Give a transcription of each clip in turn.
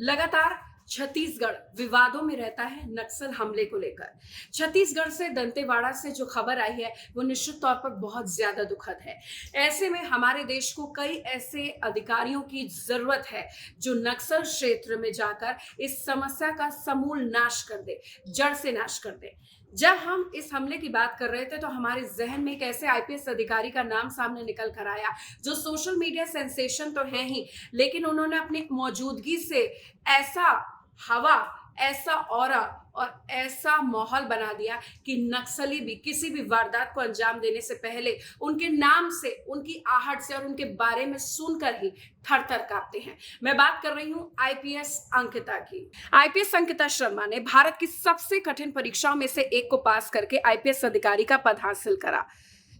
लगातार छत्तीसगढ़ विवादों में रहता है नक्सल हमले को लेकर। छत्तीसगढ़ से दंतेवाड़ा से जो खबर आई है वो निश्चित तौर पर बहुत ज्यादा दुखद है। ऐसे में हमारे देश को कई ऐसे अधिकारियों की जरूरत है जो नक्सल क्षेत्र में जाकर इस समस्या का समूल नाश कर दे, जड़ से नाश कर दे। जब हम इस हमले की बात कर रहे थे तो हमारे जहन में एक ऐसे आईपीएस अधिकारी का नाम सामने निकल कर आया जो सोशल मीडिया सेंसेशन तो है ही, लेकिन उन्होंने अपनी मौजूदगी से ऐसा हवा, ऐसा ऑरा और ऐसा माहौल बना दिया कि नक्सली भी किसी भी वारदात को अंजाम देने से पहले उनके नाम से, उनकी आहट से और उनके बारे में सुनकर ही थर थर कांपते हैं। मैं बात कर रही हूं आईपीएस अंकिता की। आईपीएस अंकिता शर्मा ने भारत की सबसे कठिन परीक्षाओं में से एक को पास करके आईपीएस अधिकारी का पद हासिल करा।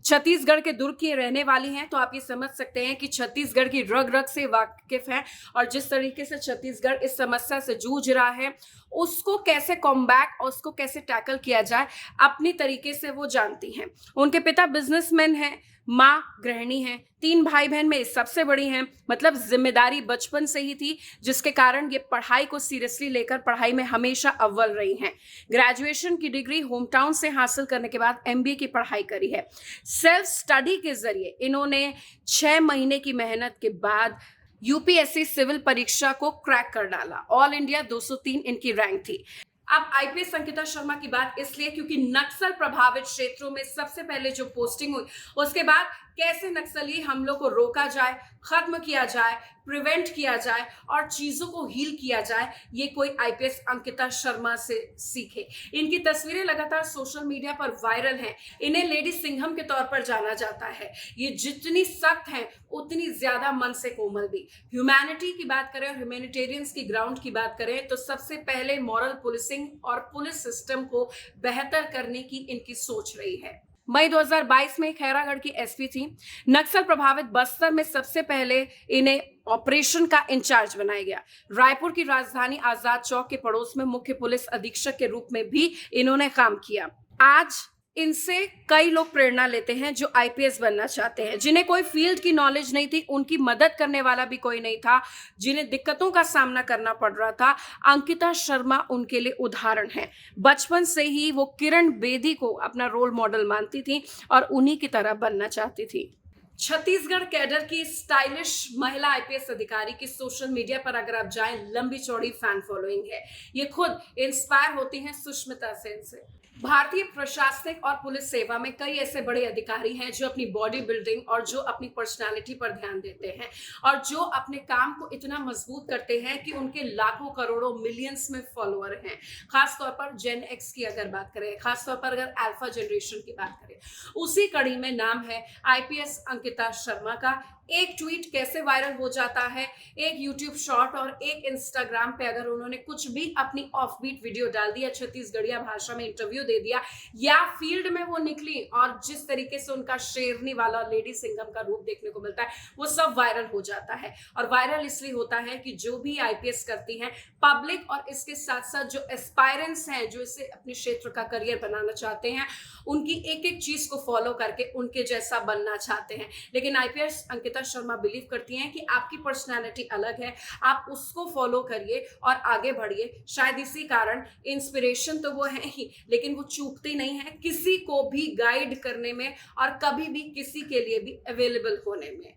छत्तीसगढ़ के दुर्ग की रहने वाली हैं, तो आप ये समझ सकते हैं कि छत्तीसगढ़ की रग रग से वाकिफ हैं और जिस तरीके से छत्तीसगढ़ इस समस्या से जूझ रहा है, उसको कैसे कॉम्बैट और उसको कैसे टैकल किया जाए, अपनी तरीके से वो जानती हैं। उनके पिता बिजनेसमैन हैं, माँ गृहिणी हैं, 3 भाई बहन में सबसे बड़ी हैं। मतलब जिम्मेदारी बचपन से ही थी, जिसके कारण ये पढ़ाई को सीरियसली लेकर पढ़ाई में हमेशा अव्वल रही हैं। ग्रेजुएशन की डिग्री होम टाउन से हासिल करने के बाद एमबीए की पढ़ाई करी है। सेल्फ स्टडी के जरिए इन्होंने 6 महीने की मेहनत के बाद यूपीएससी सिविल परीक्षा को क्रैक कर डाला। ऑल इंडिया 203 इनकी रैंक थी। अब आईपीएस अंकिता शर्मा की बात इसलिए क्योंकि नक्सल प्रभावित क्षेत्रों में सबसे पहले जो पोस्टिंग हुई, उसके बाद कैसे नक्सली हमलों को रोका जाए, खत्म किया जाए, प्रिवेंट किया जाए और चीजों को हील किया जाए, ये कोई आईपीएस अंकिता शर्मा से सीखे। इनकी तस्वीरें लगातार सोशल मीडिया पर वायरल हैं। इन्हें लेडी सिंघम के तौर पर जाना जाता है। ये जितनी सख्त हैं उतनी ज्यादा मन से कोमल भी। ह्यूमैनिटी की बात करें और ह्यूमैनिटेरियंस की ग्राउंड की बात करें तो सबसे पहले मॉरल पुलिसिंग और पुलिस सिस्टम को बेहतर करने की इनकी सोच रही है। मई 2022 में खैरागढ़ की एसपी थी। नक्सल प्रभावित बस्तर में सबसे पहले इन्हें ऑपरेशन का इंचार्ज बनाया गया। रायपुर की राजधानी आजाद चौक के पड़ोस में मुख्य पुलिस अधीक्षक के रूप में भी इन्होंने काम किया। आज इनसे कई लोग प्रेरणा लेते हैं जो आईपीएस बनना चाहते हैं, जिन्हें कोई फील्ड की नॉलेज नहीं थी, उनकी मदद करने वाला भी कोई नहीं था, जिन्हें दिक्कतों का सामना करना पड़ रहा था। अंकिता शर्मा उनके लिए उदाहरण है। बचपन से ही वो किरण बेदी को अपना रोल मॉडल मानती थी और उन्हीं की तरह बनना चाहती थी। छत्तीसगढ़ कैडर की स्टाइलिश महिला आईपीएस अधिकारी की सोशल मीडिया पर अगर आप जाएं, लंबी चौड़ी फैन फॉलोइंग है। ये खुद इंस्पायर होती हैं सुष्मिता सेन से। भारतीय प्रशासनिक और पुलिस सेवा में कई ऐसे बड़े अधिकारी हैं जो अपनी बॉडी बिल्डिंग और जो अपनी पर्सनालिटी पर ध्यान देते हैं और जो अपने काम को इतना मजबूत करते हैं कि उनके लाखों करोड़ों मिलियंस में फॉलोअर हैं। खासतौर पर जेन एक्स की अगर बात करें, खासतौर पर अगर अल्फा जनरेशन की बात करें, उसी कड़ी में नाम है आईपीएस अंकिता शर्मा का। एक ट्वीट कैसे वायरल हो जाता है, एक यूट्यूब शॉर्ट और एक इंस्टाग्राम पे अगर उन्होंने कुछ भी अपनी ऑफबीट वीडियो डाल दिया, छत्तीसगढ़िया भाषा में इंटरव्यू दे दिया या फील्ड में वो निकली और जिस तरीके से उनका शेरनी वाला लेडी सिंघम का रूप देखने को मिलता है, वो सब वायरल हो जाता है। और वायरल इसलिए होता है कि जो भी आईपीएस करती हैं पब्लिक और इसके साथ साथ जो एस्पायरेंट्स हैं, जो इसे अपने क्षेत्र का करियर बनाना चाहते हैं, उनकी एक एक चीज को फॉलो करके उनके जैसा बनना चाहते हैं। लेकिन आईपीएस अंकिता शर्मा बिलीव करती हैं कि आपकी पर्सनालिटी अलग है, आप उसको फॉलो करिए और आगे बढ़िए। शायद इसी कारण इंस्पिरेशन तो वो है ही, लेकिन वो चूकती नहीं है किसी को भी गाइड करने में और कभी भी किसी के लिए भी अवेलेबल होने में।